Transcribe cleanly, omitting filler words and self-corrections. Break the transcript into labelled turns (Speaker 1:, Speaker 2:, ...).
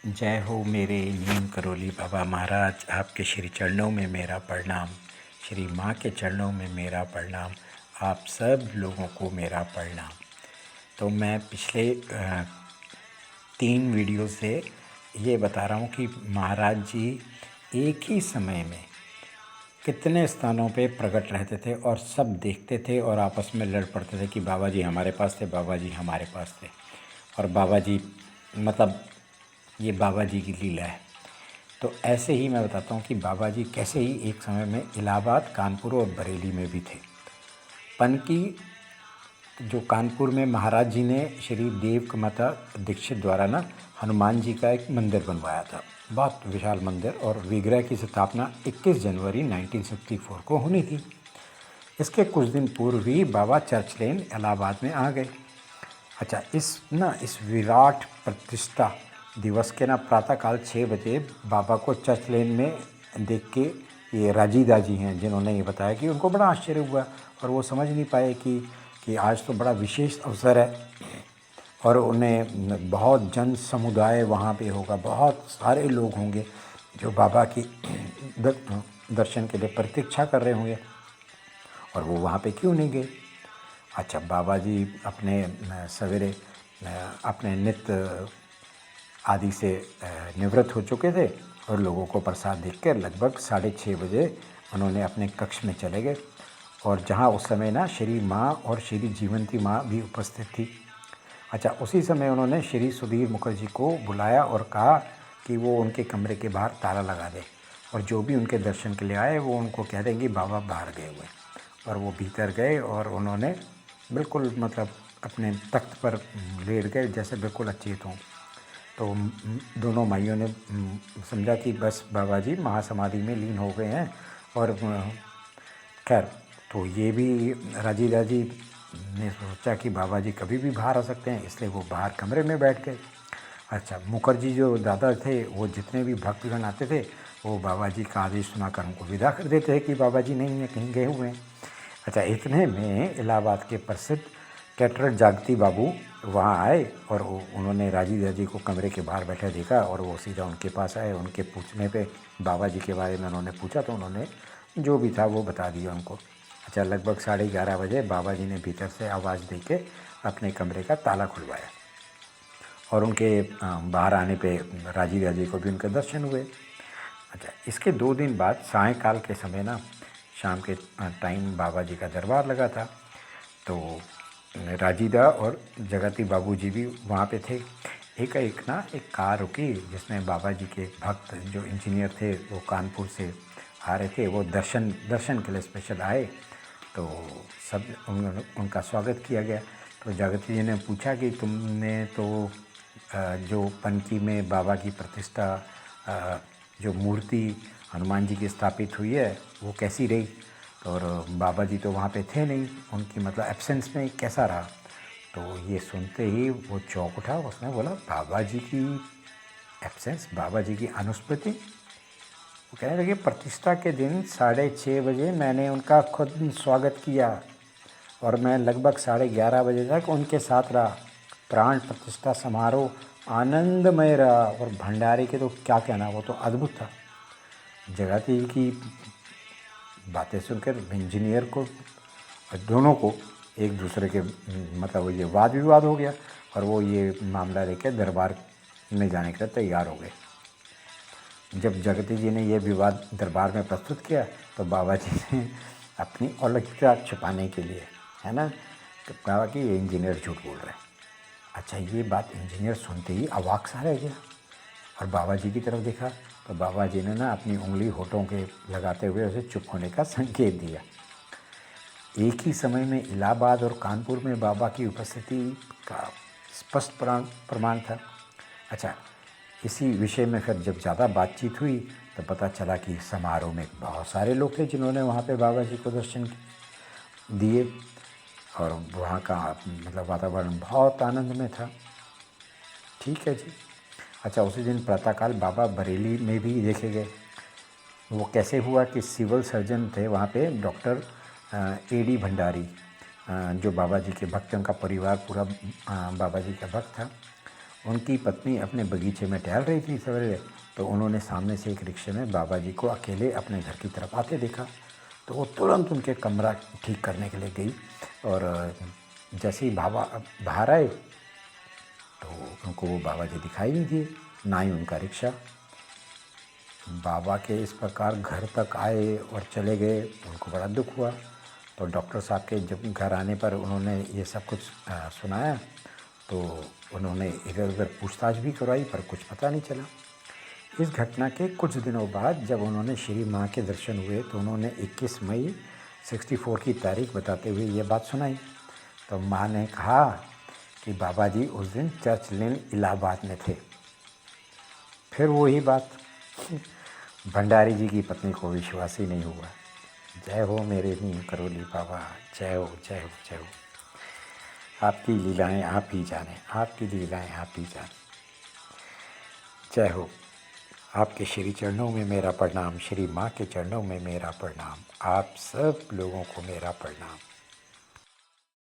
Speaker 1: जय हो मेरे नीम करोली बाबा महाराज। आपके श्री चरणों में मेरा प्रणाम, श्री माँ के चरणों में मेरा प्रणाम, आप सब लोगों को मेरा प्रणाम। तो मैं पिछले 3 वीडियो से ये बता रहा हूँ कि महाराज जी एक ही समय में कितने स्थानों पे प्रकट रहते थे और सब देखते थे और आपस में लड़ पड़ते थे कि बाबा जी हमारे पास थे, बाबा जी हमारे पास थे। और बाबा जी मतलब ये बाबा जी की लीला है। तो ऐसे ही मैं बताता हूँ कि बाबा जी कैसे ही एक समय में इलाहाबाद, कानपुर और बरेली में भी थे। पनकी जो कानपुर में महाराज जी ने श्री देवकमाता दीक्षित द्वारा ना हनुमान जी का एक मंदिर बनवाया था, बहुत विशाल मंदिर, और विग्रह की स्थापना 21 जनवरी 1964 को होनी थी। इसके कुछ दिन पूर्व ही बाबा चर्च लेन इलाहाबाद में आ गए। अच्छा, इस विराट प्रतिष्ठा दिवस के ना प्रातःकाल 6 बजे बाबा को चर्च लेन में देख के ये राजीदा जी हैं जिन्होंने ये बताया कि उनको बड़ा आश्चर्य हुआ और वो समझ नहीं पाए कि आज तो बड़ा विशेष अवसर है और उन्हें बहुत जन समुदाय वहाँ पे होगा, बहुत सारे लोग होंगे जो बाबा की दर्शन के लिए प्रतीक्षा कर रहे होंगे, और वो वहाँ पे क्यों नहीं गए। अच्छा, बाबा जी अपने सवेरे अपने नित्य आदि से निवृत्त हो चुके थे और लोगों को प्रसाद देकर लगभग 6:30 बजे उन्होंने अपने कक्ष में चले गए, और जहाँ उस समय ना श्री माँ और श्री जीवंती माँ भी उपस्थित थी। अच्छा, उसी समय उन्होंने श्री सुधीर मुखर्जी को बुलाया और कहा कि वो उनके कमरे के बाहर ताला लगा दे और जो भी उनके दर्शन के लिए आए वो उनको कह दें कि बाबा बाहर गए हुए। और वो भीतर गए और उन्होंने बिल्कुल मतलब अपने तख्त पर लेट गए जैसे बिल्कुल अचेत हों। तो दोनों माइयों ने समझा कि बस बाबा जी महासमाधि में लीन हो गए हैं। और खैर, तो ये भी राजीदा जी ने सोचा कि बाबा जी कभी भी बाहर आ सकते हैं, इसलिए वो बाहर कमरे में बैठ गए। अच्छा, मुखर्जी जो दादा थे वो जितने भी भक्तगण आते थे वो बाबा जी का आदेश सुनाकर उनको विदा कर देते हैं कि बाबा जी नहीं है, कहीं गए हुए हैं। अच्छा, इतने में इलाहाबाद के प्रसिद्ध कैटरर जागती बाबू वहाँ आए और उन्होंने राजीदा जी को कमरे के बाहर बैठे देखा और वो सीधा उनके पास आए। उनके पूछने पे बाबा जी के बारे में उन्होंने पूछा तो उन्होंने जो भी था वो बता दिया उनको। अच्छा, लगभग 11:30 बजे बाबा जी ने भीतर से आवाज़ दे के अपने कमरे का ताला खुलवाया और उनके बाहर आने पे राजीदा जी को भी उनके दर्शन हुए। अच्छा, इसके 2 दिन बाद सायंकाल के समय ना शाम के टाइम बाबा जी का दरबार लगा था। तो राजीदा और जगती बाबू जी भी वहाँ पे थे। एक कार रुकी जिसमें बाबा जी के भक्त जो इंजीनियर थे वो कानपुर से आ रहे थे, वो दर्शन के लिए स्पेशल आए। तो सब उनका स्वागत किया गया। तो जगती जी ने पूछा कि तुमने तो जो पनकी में बाबा की प्रतिष्ठा जो मूर्ति हनुमान जी की स्थापित हुई है वो कैसी रही। और बाबा जी तो वहाँ पे थे नहीं, उनकी मतलब एब्सेंस में कैसा रहा। तो ये सुनते ही वो चौंक उठा, उसने बोला बाबा जी की एब्सेंस, बाबा जी की अनुपस्थिति। वो कहने लगे प्रतिष्ठा के दिन 6:30 बजे मैंने उनका खुद स्वागत किया और मैं लगभग 11:30 बजे तक उनके साथ रहा। प्राण प्रतिष्ठा समारोह आनंदमय रहा और भंडारे के तो क्या कहना, वो तो अद्भुत था। जगती जी की बातें सुनकर इंजीनियर को दोनों को एक दूसरे के मतलब ये वाद विवाद हो गया और वो ये मामला लेकर दरबार में जाने के लिए तैयार हो गए। जब जगती जी ने ये विवाद दरबार में प्रस्तुत किया तो बाबा जी ने अपनी अलौकिकता छुपाने के लिए, है ना, तो कहा कि ये इंजीनियर झूठ बोल रहे हैं। अच्छा, ये बात इंजीनियर सुनते ही अवाक सा रह गया और बाबा जी की तरफ देखा तो बाबा जी ने ना अपनी उंगली होठों के लगाते हुए उसे चुप होने का संकेत दिया। एक ही समय में इलाहाबाद और कानपुर में बाबा की उपस्थिति का स्पष्ट प्रमाण था। अच्छा, इसी विषय में फिर जब ज़्यादा बातचीत हुई तो पता चला कि समारोह में बहुत सारे लोग थे जिन्होंने वहाँ पे बाबा जी को दर्शन दिए और वहाँ का मतलब वातावरण बहुत आनंद में था। ठीक है जी। अच्छा, उसी दिन प्रातःकाल बाबा बरेली में भी देखे गए। वो कैसे हुआ कि सिविल सर्जन थे वहाँ पे डॉक्टर A.D. भंडारी, जो बाबा जी के भक्त हैं, उनका परिवार पूरा बाबा जी का भक्त था। उनकी पत्नी अपने बगीचे में टहल रही थी सवेरे, तो उन्होंने सामने से एक रिक्शे में बाबा जी को अकेले अपने घर की तरफ आते देखा। तो वो तुरंत उनके कमरा ठीक करने के लिए गई, और जैसे ही बाबा बाहर आए तो उनको वो बाबा जी दिखाई नहीं दिए, ना ही उनका रिक्शा। बाबा के इस प्रकार घर तक आए और चले गए तो उनको बड़ा दुख हुआ। तो डॉक्टर साहब के जब घर आने पर उन्होंने ये सब कुछ सुनाया, तो उन्होंने इधर उधर पूछताछ भी करवाई पर कुछ पता नहीं चला। इस घटना के कुछ दिनों बाद जब उन्होंने श्री माँ के दर्शन हुए तो उन्होंने 21 मई 64 की तारीख बताते हुए ये बात सुनाई। तो माँ ने कहा कि बाबा जी उस दिन चर्च लेन इलाहाबाद में थे। फिर वही बात, भंडारी जी की पत्नी को विश्वास ही नहीं हुआ। जय हो मेरे नीम करोली बाबा, जय हो जय हो जय हो। आपकी लीलाएं आप ही जाने, आपकी लीलाएं आप ही जाने। जय हो। आपके श्री चरणों में मेरा प्रणाम, श्री माँ के चरणों में मेरा प्रणाम, आप सब लोगों को मेरा प्रणाम।